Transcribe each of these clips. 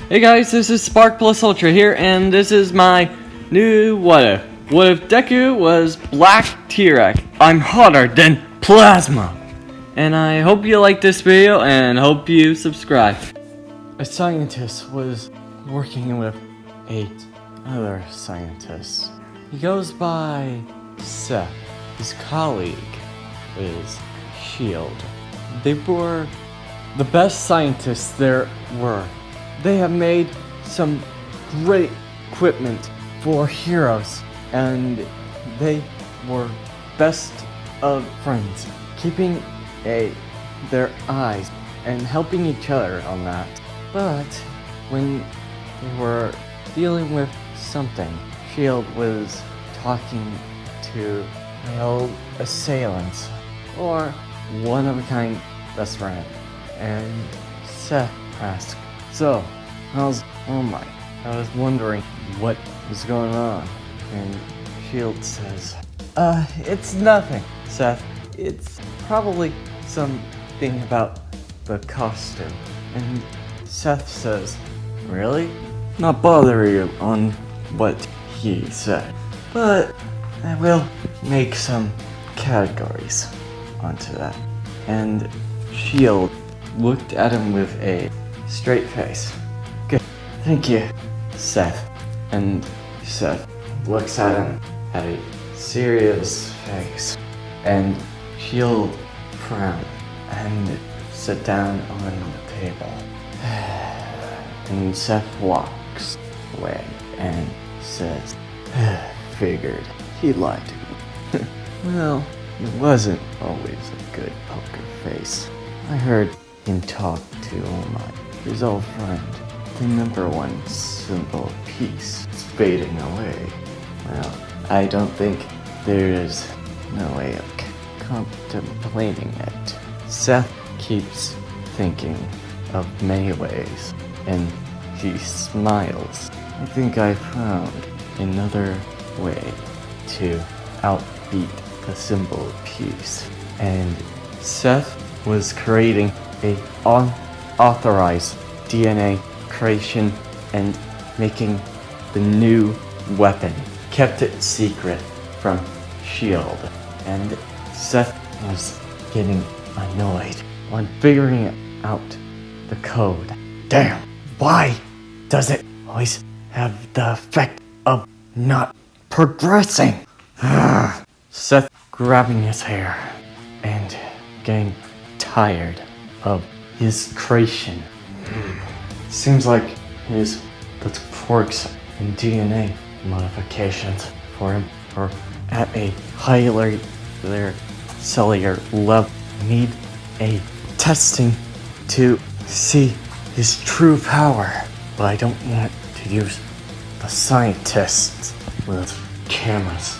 Hey guys, this is Spark Plus Ultra here, and this is my new what if. What if Deku was Black T-Rex? I'm hotter than plasma! And I hope you like this video, and hope you subscribe. A scientist was working with 8 other scientists. He goes by Seth. His colleague is Shield. They were the best scientists there were. They have made some great equipment for heroes, and they were best of friends, keeping their eyes and helping each other on that. But when they were dealing with something, Shield was talking to my old assailants, or one-of-a-kind best friend, and Seth asked, "So, how's All Might?" I was wondering what was going on, and Shield says, it's nothing, Seth. It's probably something about the costume." And Seth says, "Really? Not bother you on what he said, but I will make some categories onto that." And Shield looked at him with a straight face. "Good, thank you, Seth." And Seth looks at him at a serious face, and Shield frowned and sat down on the table. And Seth walks away and says, "Figured he lied to me." Well, it wasn't always a good poker face. I heard him talk to All Might, his old friend. The #1 symbol of peace is fading away. Well, I don't think there is no way of contemplating it. Seth keeps thinking of many ways, and he smiles. "I think I found another way to outbeat the symbol of peace." And Seth was creating a unauthorized DNA creation and making the new weapon. Kept it secret from Shield, and Seth was getting annoyed on figuring out the code. Damn, why does it always have the effect of not progressing? Seth grabbing his hair and getting tired of his creation. Seems like the quirks and DNA modifications for him are at a higher cellular level. Need a testing to see his true power, but I don't want to use the scientists with cameras.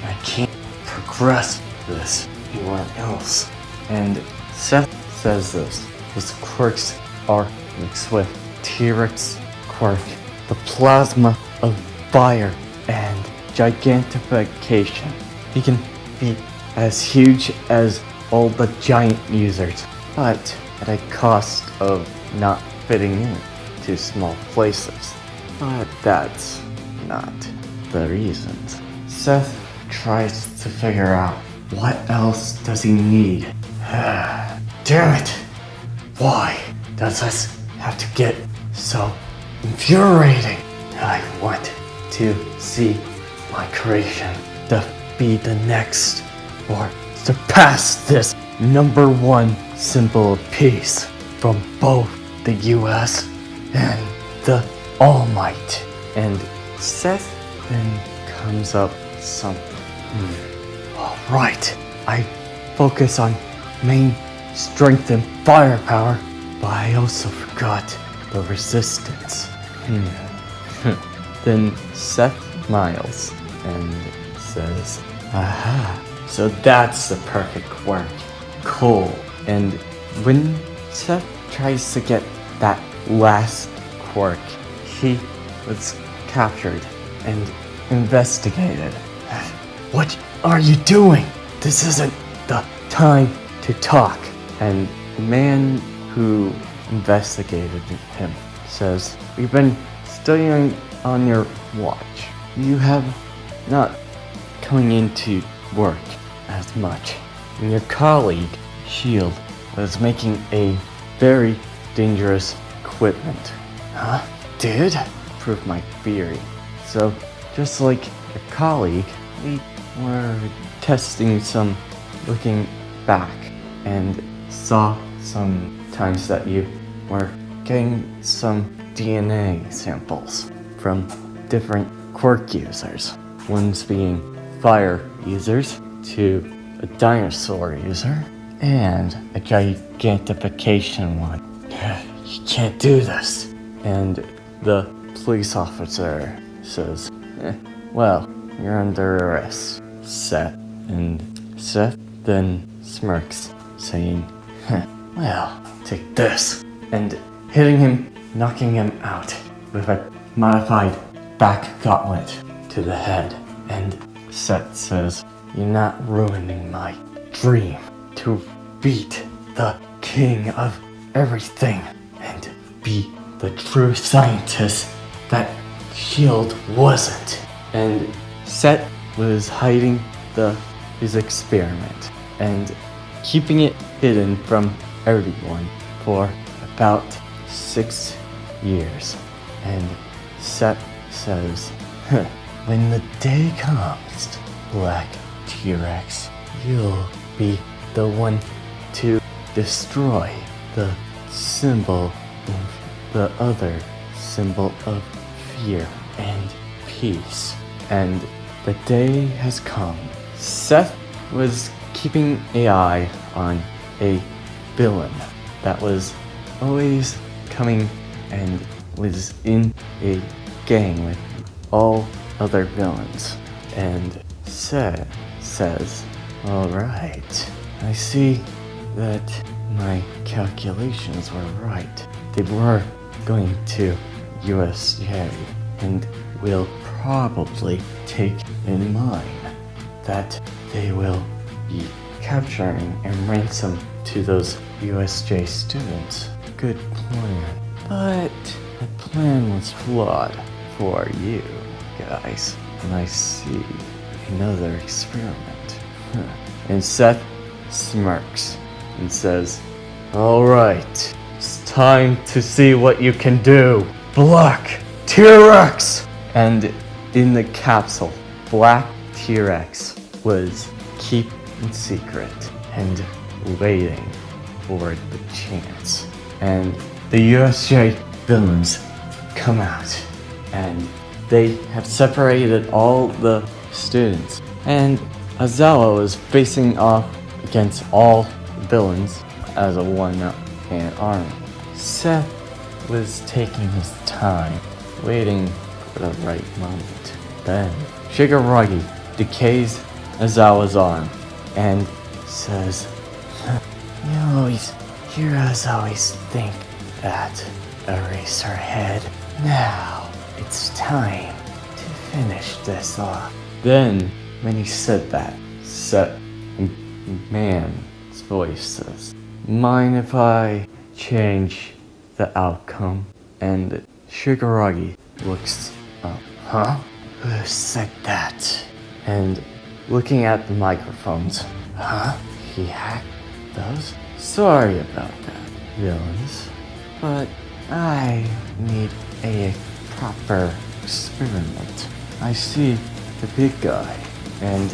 I can't progress this anywhere else. And Seth says this. His quirks are mixed with T-Rex quirk, the plasma of fire, and gigantification. He can be as huge as all the giant users, but at a cost of not fitting in to small places. But that's not the reason. Seth tries to figure out what else does he need. Damn it! Why does this have to get so infuriating? I want to see my creation to be the next, or surpass this #1 symbol of peace from both the US and the All Might. And Seth then comes up with something. Alright, I focus on main strength and firepower, but I also forgot the resistance. Then Seth smiles and says, "Aha, so that's the perfect quirk. Cool." And when Seth tries to get that last quirk, he was captured and investigated. "What are you doing? This isn't the time to talk." And the man who investigated him says, "We've been studying on your watch. You have not coming into work as much. And your colleague, Shield, was making a very dangerous equipment." "Huh? Did?" Proved my theory. "So, just like your colleague, we were testing some, looking back, and saw some times that you were getting some DNA samples from different quirk users. Ones being fire users, to a dinosaur user, and a gigantification one." "You can't do this." And the police officer says, "Well, you're under arrest, Seth." And Seth then smirks, saying, "Well, take this." And hitting him, knocking him out with a modified back gauntlet to the head. And Seth says, "You're not ruining my dream to beat the king of everything and be the true scientist that Shield wasn't." And Seth was hiding his experiment and keeping it hidden from everyone for about 6 years. And Seth says, "When the day comes, Black T-Rex, you'll be the one to destroy the symbol of the other symbol of fear and peace." And the day has come. Seth was keeping an eye on a villain that was always coming and was in a gang with all other villains. And Seth says, "All right, I see that my calculations were right. They were going to USJ and will probably take in mind that they will be capturing and ransom to those USJ students. Good plan. But the plan was flawed for you guys. And I see another experiment." And Seth smirks and says, "All right, it's time to see what you can do, Black T-Rex!" And in the capsule, Black T-Rex was kept in secret and waiting for the chance. And the USJ villains come out, and they have separated all the students. And Azawa was facing off against all villains as a one-man army. Seth was taking his time, waiting for the right moment. Then Shigaraki decays Azawa's arm and says, Heroes always think that Eraserhead. Now it's time to finish this off." Then, when he said that, Seth man's voice says, "Mind if I change the outcome?" And Shigaraki looks up. "Huh? Who said that?" And looking at the microphones, "Huh? He hacked those? Sorry about that, villains. But I need a proper experiment. I see the big guy and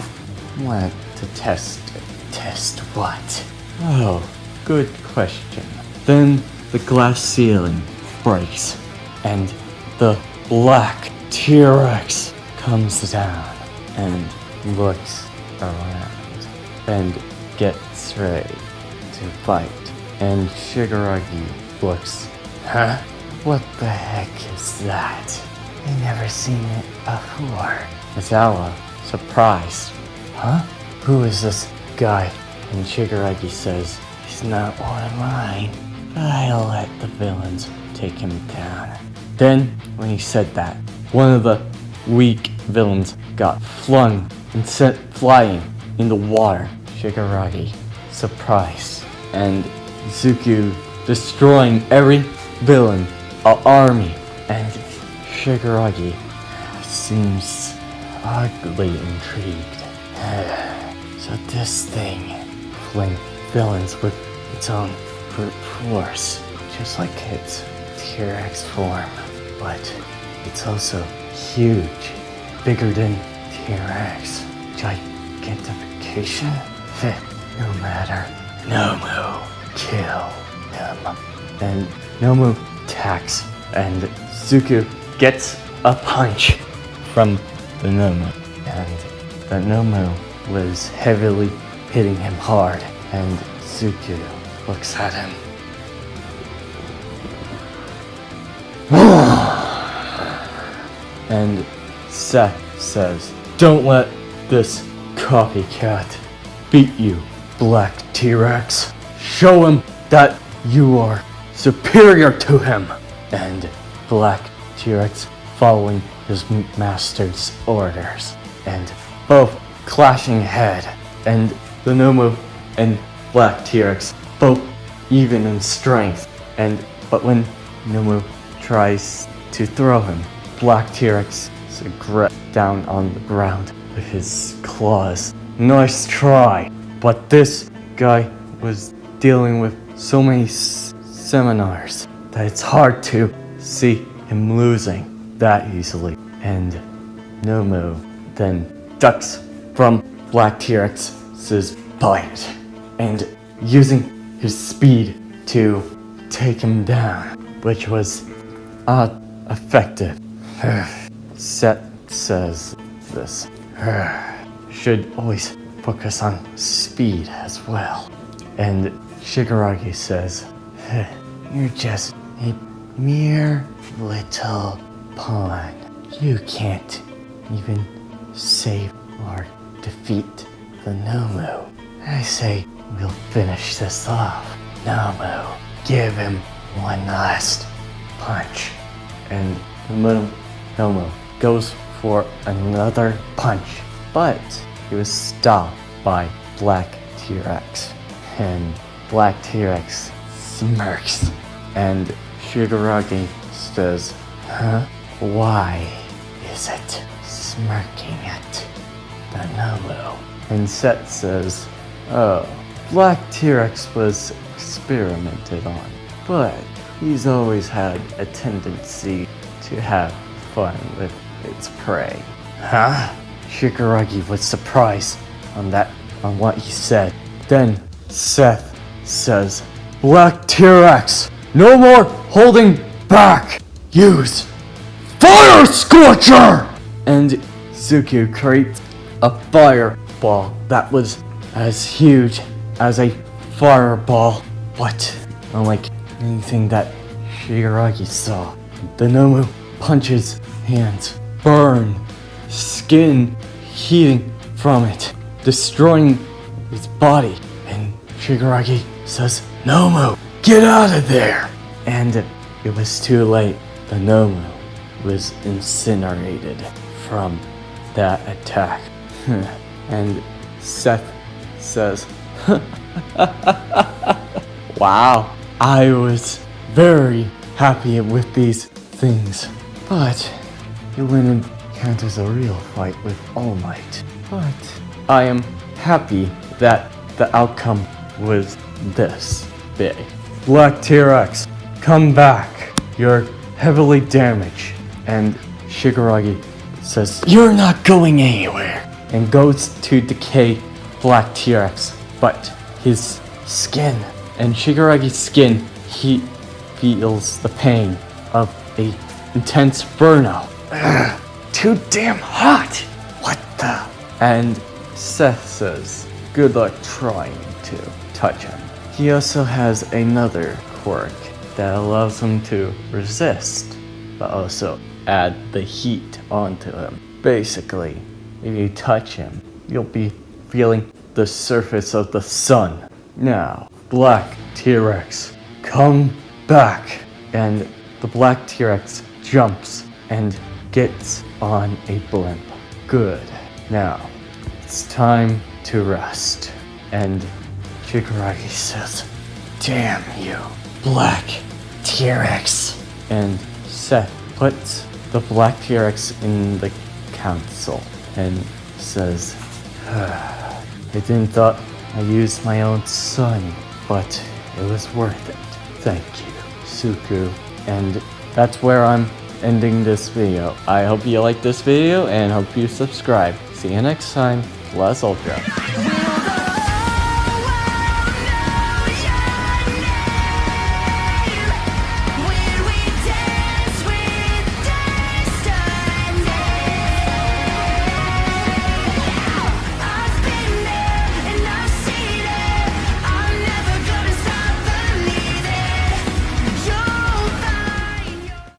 want to test it." "Test what?" "Oh, good question." Then the glass ceiling breaks and the Black T-Rex comes down and looks around and gets ready to fight. And Shigaraki looks, "Huh? What the heck is that? I never seen it before." Misawa, surprised, "Huh? Who is this guy?" And Shigaraki says, "He's not one of mine. I'll let the villains take him down." Then, when he said that, one of the weak villains got flung and sent flying in the water. Shigaraki, surprised, and Zuku destroying every villain army, and Shigaraki seems oddly intrigued. So this thing, fling villains with its own brute force, just like its T-Rex form, but it's also huge, bigger than T-Rex. Gigantification? No matter. Nomu, kill him. And Nomu attacks, and Zuko gets a punch from the Nomu. And the Nomu was heavily hitting him hard, and Zuko looks at him. And Seth says, "Don't let this copycat beat you, Black T-Rex. Show him that you are superior to him." And Black T-Rex following his master's orders, and both clashing head, and the Nomu and Black T-Rex both even in strength, but when Nomu tries to throw him, Black T-Rex grabs down on the ground with his claws. Nice try, but this guy was dealing with so many seminars that it's hard to see him losing that easily. And Nomu then ducks from Black T-Rex's bite, and using his speed to take him down, which was effective. Set says this should always focus on speed as well. And Shigaraki says, "You're just a mere little pawn. You can't even save or defeat the Nomu. I say we'll finish this off. Nomu, give him one last punch." And the Nomu goes for another punch, but he was stopped by Black T-Rex. And Black T-Rex smirks, and Shigaraki says, "Why is it smirking at the Nomu?" And Set says, "Oh, Black T-Rex was experimented on, but he's always had a tendency to have fun with its prey." Shigaraki was surprised on what he said. Then Seth says, "Black T-Rex, no more holding back. Use Fire Scorcher!" And Zuko creates a fireball that was as huge as a fireball, but unlike anything that Shigaraki saw, the Nomu punches hands burn, skin heating from it, destroying his body. And Shigaraki says, "Nomu, get out of there!" And it was too late. The Nomu was incinerated from that attack. And Seth says, "Wow, I was very happy with these things, but it wouldn't count as a real fight with All Might. But I am happy that the outcome was this big. Black T-Rex, come back. You're heavily damaged." And Shigaraki says, "You're not going anywhere," and goes to decay Black T-Rex, but his skin and Shigaraki's skin, he feels the pain of a intense burnout. Too damn hot! What the? And Seth says, "Good luck trying to touch him." He also has another quirk that allows him to resist, but also add the heat onto him. Basically, if you touch him, you'll be feeling the surface of the sun. Now, Black T-Rex, come back. And the Black T-Rex jumps and gets on a blimp. Good. Now, it's time to rest. And Shigaraki says, "Damn you, Black T-Rex. And Seth puts the Black T-Rex in the council and says, I didn't thought I used my own son, but it was worth it. Thank you, Suku. And that's where I'm ending this video. I hope you liked this video and hope you subscribe. See you next time. Plus Ultra.